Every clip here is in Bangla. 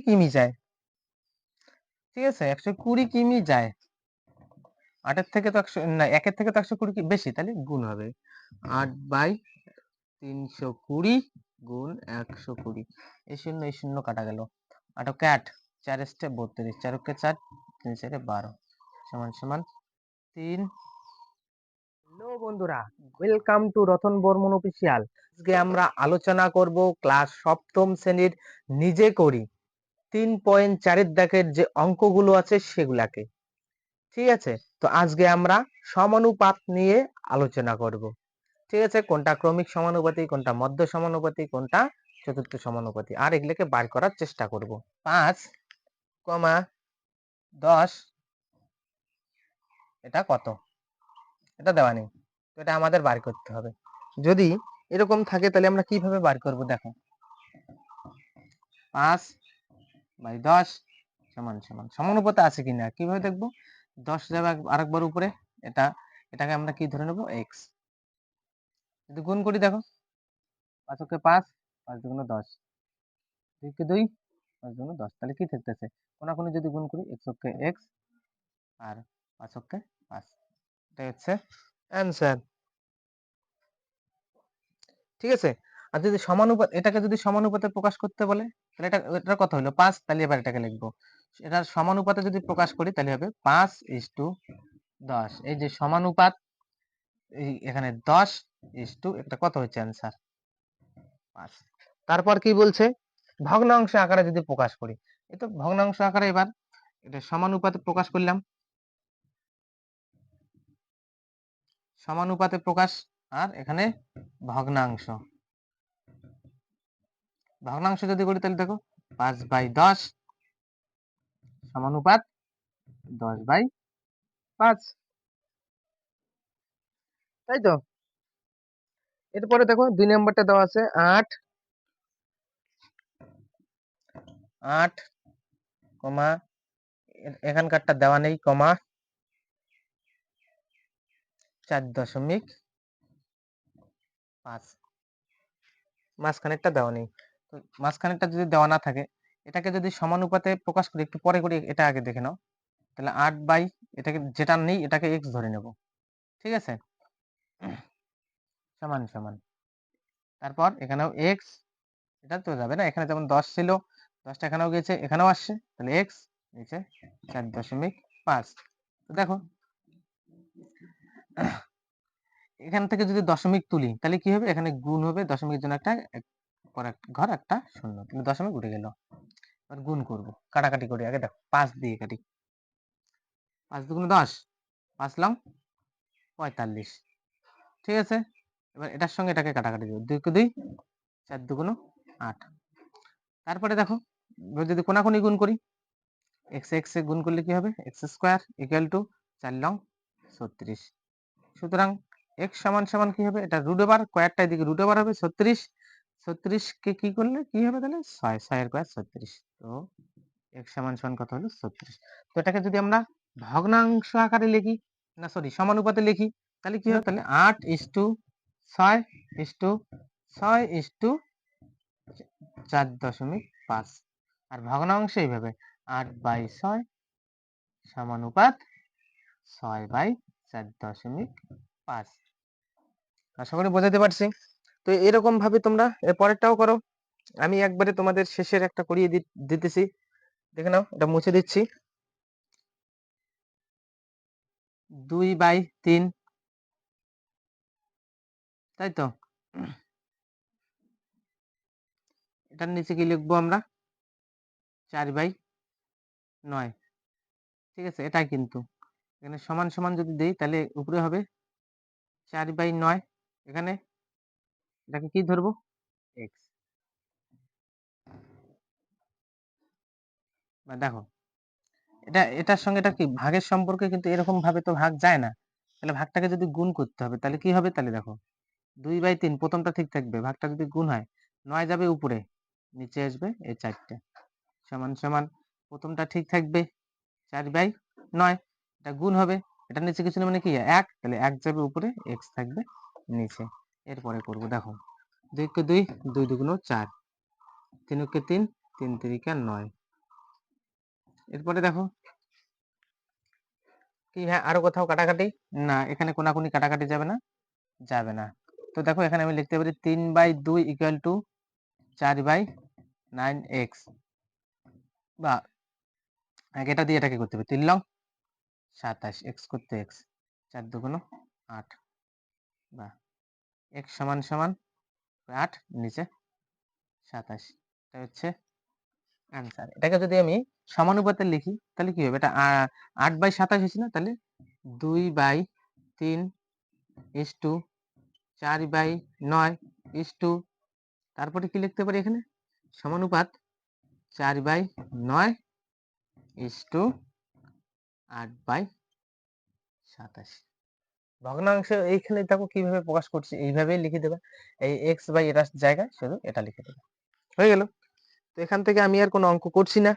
কিমি যায়, ঠিক আছে, 120 কিমি যায়। 8 থেকে তো 100 না, 1 থেকে তো 120 কি বেশি, তাহলে গুণ হবে 8/320 গুণ 120। এই শূন্য কাটা গেল, 8 কে 8, 4 এস্টে 32, 4 কে 4, 3 4 12 সমান সমান 3। হ্যালো বন্ধুরা, welcome to Ratan Barman official. আজকে আমরা আলোচনা করব ক্লাস সপ্তম শ্রেণীর নিজে করি 3.4 এর দাগের যে অঙ্কগুলো আছে সেগুলাকে, ঠিক আছে। তো আজকে আমরা সমানুপাত নিয়ে আলোচনা করব, ঠিক আছে। কোনটা ক্রমিক সমানুপাতি, কোনটা মধ্য সমানুপাতি, কোনটা চতুর্থ সমানুপাতি, আর এগুলোকে বার করার চেষ্টা করব। 5,10 এটা কত, এটা দেওয়া নেই, তো এটা আমাদের বার করতে হবে। যদি এরকম থাকে তাহলে আমরা কিভাবে বার করব, দেখো 5/10 সমান সমান সমানুপাতে আছে কিনা কিভাবে দেখবো, 10 যাবে আরেকবার উপরে, এটাকে আমরা কি ধরে নেব, এক্স। যদি গুণ করি দেখো, 5 কে 5, 5 দুগুণ 10, 2 কে 2, 5 দুগুণ 10, তাহলে কি থাকতেছে, কোনাকুনি যদি গুণ করি x কে x আর 5 কে 5, এটাই হচ্ছে অ্যানসার, ঠিক আছে। আর যদি সমানুপাত, এটাকে যদি সমানুপাতে প্রকাশ করতে বলে তাহলে এটা কত হলো 5, তাহলে এবার এটাকে লিখবো, এটার সমানুপাতে যদি প্রকাশ করি তাহলে হবে 5:10। এই যে সমানুপাত, এই এখানে 10 এটা কত হচ্ছে অ্যানসার 5। তারপর কি বলছে, ভগ্নাংশ আকারে যদি প্রকাশ করি, এই তো ভগ্নাংশ আকারে, এবার এটা সমানুপাতে প্রকাশ করলাম, সমানুপাতে প্রকাশ, আর এখানে ভগ্নাংশ, ভগ্নাংশ যদি করি তাহলে দেখো 5/10 সমানুপাত 10/5, তাই তো। এরপরে দেখো 2 নম্বরটা দেওয়া আছে 8 কমা, এখানকারটা দেওয়া নেই, কমা 4.5, মাঝখানেরটা দেওয়া নেই। তো মাঝখানেরটা যদি দেওয়া না থাকে, এটাকে যদি সমানুপাতে প্রকাশ করি, একটু পরে করি, এটা আগে দেখে নাও। তাহলে 8 বাই, এটাকে যেটা নেই এটাকে x ধরে নেব, ঠিক আছে, সমান সমান, তারপর এখানেও x, এটা তো যাবে না, এখানে যেমন 10 ছিল, 10টা এখানেও গেছে, এখানেও আসছে, তাহলে x নিচে 4.5। তো দেখো এখান থেকে যদি দশমিক তুলি তাহলে কি হবে, এখানে গুণ হবে, দশমিকের জন্য একটা ঘর একটা শূন্য, কিন্তু দশমিক উঠে গেল। এবার গুণ করব, কাটাকাটি করি, আগে দেখো 5 দিয়ে কাটি, 5 দুগুণ 10, 5 লং 45, ঠিক আছে। এবার এটার সঙ্গে এটাকে কাটাকাটি দেব, 2 কে 2, 4 দুগুণ 8। তারপরে দেখো যদি কোনাকুনি গুণ করি, x এ গুণ করলে কি হবে, x square equal to 4 long 36। সুতরাং x সমান সমান কি হবে, এটা রুট ওভার, কয়েকটা এদিকে রুট ওভার হবে, 36, 36 কে কি করলে কি হবে, তাহলে 6, 6 এর স্কয়ার 36। তো x সমান সমান কত হলো 36। তো এটাকে যদি আমরা ভগ্নাংশ আকারে লিখি, না সরি সমানুপাতে লিখি, তাহলে কি হবে, তাহলে 8:6:6:4.5, আর ভগ্নাংশ এইভাবে 8/6 সমানুপাত 6/4.5। আশা করি বোঝাতে পারছি। তো এরকম ভাবে তোমরা এর পরেরটাও করো, আমি একবারে তোমাদের শেষের একটা করিয়ে দিতেছি, দেখে নাও, এটা মুছে দিচ্ছি। 2/3, তাই তো, এটার নিচে কি লিখবো আমরা, 4/9, ঠিক আছে। এটাই কিন্তু এখানে সমান সমান যদি দেই তাহলে উপরে হবে 4/9, এখানে এটাকে কি ধরবো, x। বা দেখো এটার সঙ্গে এটা কি ভাগের সম্পর্কে, কিন্তু এরকম ভাবে তো ভাগ যায় না, তাহলে ভাগটাকে যদি গুণ করতে হবে তাহলে কি হবে, তাহলে দেখো 2/3 প্রথমটা ঠিক থাকবে, ভাগটা যদি গুণ হয় 9 যাবে উপরে, নিচে আসবে এই 4টে, সমান সমান প্রথমটা ঠিক থাকবে 4/9, এটা গুণ হবে, এটা নিচে কিছু না, মানে কি 1, তাহলে 1 যাবে উপরে, x থাকবে নিচে। এরপরে করব, দেখো 2 কে 2, 2 দুগুণ 4, 3 কে 3, 3 3 কে 9, এরপরে দেখো কি, হ্যাঁ আরো কোথাও কাটাকাটি, না এখানে কোনাকুনি কাটাকাটি যাবে না, যাবে না। তো দেখো এখানে আমি লিখতে পারি 3/2 ইকুয়াল টু 4/9x, বা এটা দিয়ে এটাকে করতে হবে 3 লং 27, x করতে x, 4 দুগুণ 8, বা x সমান সমান 8 নিচে 27, এটা হচ্ছে অ্যান্সার। এটাকে যদি আমি সমানুপাতে লিখি তাহলে কি হবে, এটা 8/27 হয়েছে না, তাহলে 2/3 ইস টু 4/9 ইস টু, তারপরে কি লিখতে পারি এখানে সমানুপাত 4/9 ইস টু 8/27। ভগ্নাংশ এইখানে দেখো কিভাবে প্রকাশ করছি, এইভাবেই লিখে দেবে, এই x বাই এটার জায়গায় শুধু এটা লিখে দেবে, হয়ে গেল। তো এখান থেকে আমি আর কোনো অঙ্ক করছি না,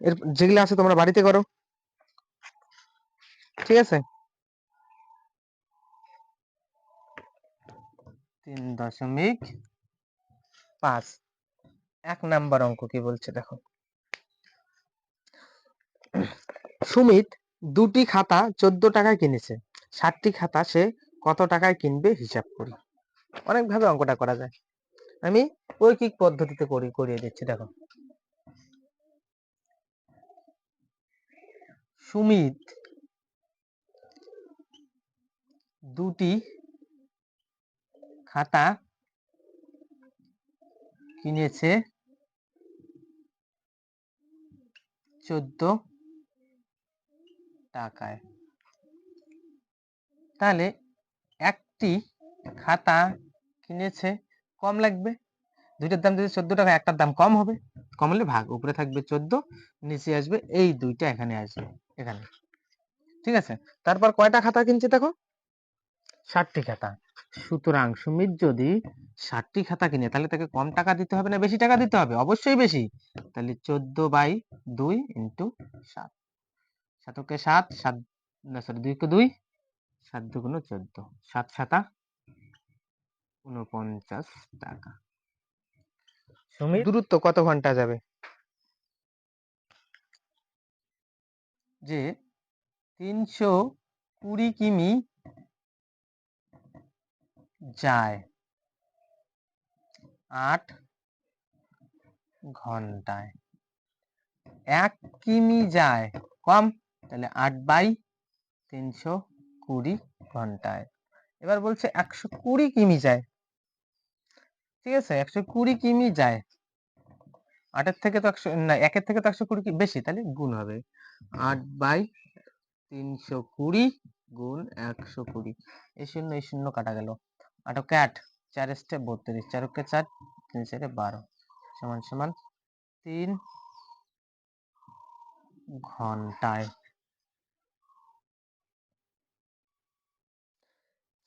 এর যেগুলো আছে তোমরা বাড়িতে করো, ঠিক আছে। 3.5 1 নাম্বার অঙ্ক কি বলছে দেখো, সুমিত 2টি খাতা 14 টাকায় কিনেছে, 7টি খাতা সে কত টাকায় কিনবে হিসাব করি। অনেক ভাবে অঙ্কটা করা যায়, আমি ঐকিক পদ্ধতিতে করিয়ে দিচ্ছি। দেখো সুমিত 2টি খাতা কিনেছে 14 টাকায়, তাহলে একটি খাতা কিনেছে কম লাগবে, দুইটার দাম যদি 14 টাকা, একটার দাম কম হবে, কম হলে ভাগ, উপরে থাকবে 14, নিচে আসবে এই দুইটা, এখানে আসবে এখানে, ঠিক আছে। তারপর কয়টা খাতা কিনছে দেখো 7টি খাতা, সুতরাং সুমিত যদি 7টি খাতা কিনে তাহলে তাকে কম টাকা দিতে হবে না বেশি টাকা দিতে হবে, অবশ্যই বেশি, তাহলে 14/2 ইন্টু 7, 7কে 7, 7 না সরি 2কে 2, 7 দুগুণ 14, 7 7 49 টাকা। সুমিত দূরত্ব কত ঘন্টা যাবে, যে 320 কিমি যায় 8 ঘন্টায়, 1 কিমি যায় কম, তাহলে 8/320 ঘন্টায়। এবার বলছে 120 কিমি যায়, ঠিক আছে 120 কিমি যায়, 8 থেকে তো 100 না, 1 থেকে তো 120 বেশি, তাহলে গুণ হবে 8/320 গুণ 120, এই শূন্য কাটা গেল, 8 কে 8, 4 এস্টে 32, 4 কে 4, 3 4 12, সমান সমান 3 ঘন্টায়।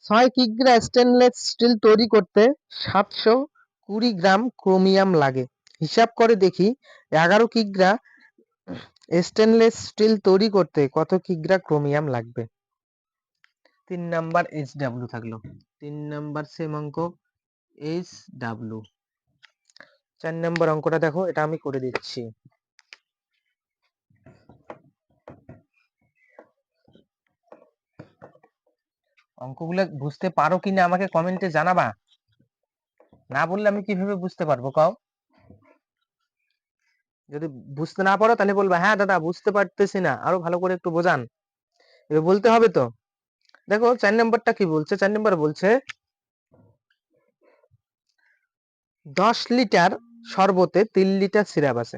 6 কিগ্রা স্টেনলেস স্টিল তৈরি করতে 720 গ্রাম ক্রোমিয়াম লাগে, হিসাব করে দেখি 11 কিগ্রা স্টেনলেস স্টিল তৈরি করতে কত কিগ্রা ক্রোমিয়াম লাগবে। 3 নাম্বার HW থাকলো, 3 নাম্বার সেম অঙ্ক HW। 4 নাম্বার অঙ্কটা দেখো, এটা আমি করে দিচ্ছি। অঙ্কগুলো বুঝতে পারো কিনা আমাকে কমেন্টে জানাবা, না বললে আমি কিভাবে বুঝতে পারবো কও, যদি বুঝতে না পারো তাহলে বলবা হ্যাঁ দাদা বুঝতে পারতেছি না, আরো ভালো করে একটু বোঝান, এবার বলতে হবে তো। দেখো 4 নাম্বারটা কি বলছে, 4 নাম্বার বলছে 10 লিটার শরবতে 3 লিটার সিরাপ আছে,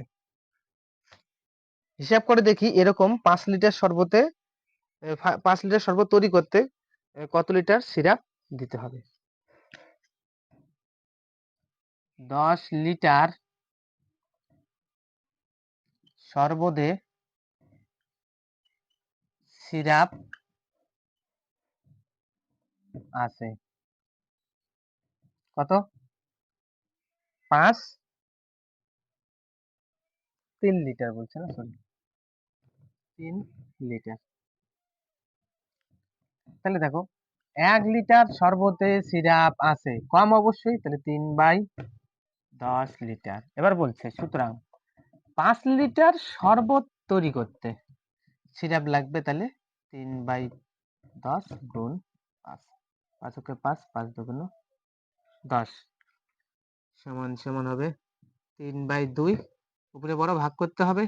হিসাব করে দেখি এরকম 5 লিটার শরবতে 5 লিটার শরবত তৈরি করতে কত লিটার সিরাপ দিতে হবে। 10 লিটার শরবতে সিরাপ আছে কত, 5 3 লিটার বলছে না, সরি 3 লিটার, তাহলে দেখো 1 লিটার শরবতে সিরাপ আছে কম অবশ্যই, তাহলে 3/10 লিটার। এবার বলছে সুতরাং 5 লিটার শরবত তৈরি করতে সিরাপ লাগবে তাহলে 3/10 গুণ 5, 5 ওকে 5, 5 দুগুণ 10 সমান হবে 3/2, উপরে বড় ভাগ করতে হবে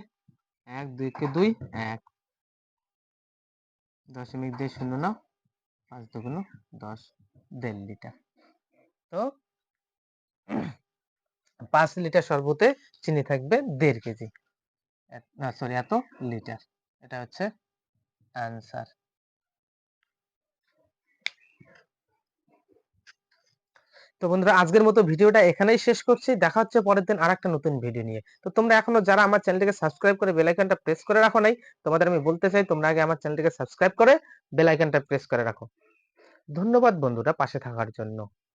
1, 2 কে 2, 1, দশমিক দিয়ে শূন্য নাও, 5 দুগুণ 10, 1.5 লিটার। তো 5 লিটার শরবতে চিনি থাকবে 1.5 কেজি, না সরি এত লিটার। এটা হচ্ছে অ্যান্সার। তো বন্ধুরা আজকের মতো ভিডিওটা এখানেই শেষ করছি। দেখা হচ্ছে পরের দিন আরেকটা নতুন ভিডিও নিয়ে। তো তোমরা এখনো যারা আমার চ্যানেলটিকে সাবস্ক্রাইব করে বেল আইকনটা প্রেস করে রাখো নাই, তোমাদের আমি বলতে চাই তোমরা আগে আমার চ্যানেলটিকে সাবস্ক্রাইব করে বেল আইকনটা প্রেস করে রাখো। ধন্যবাদ বন্ধুরা পাশে থাকার জন্য।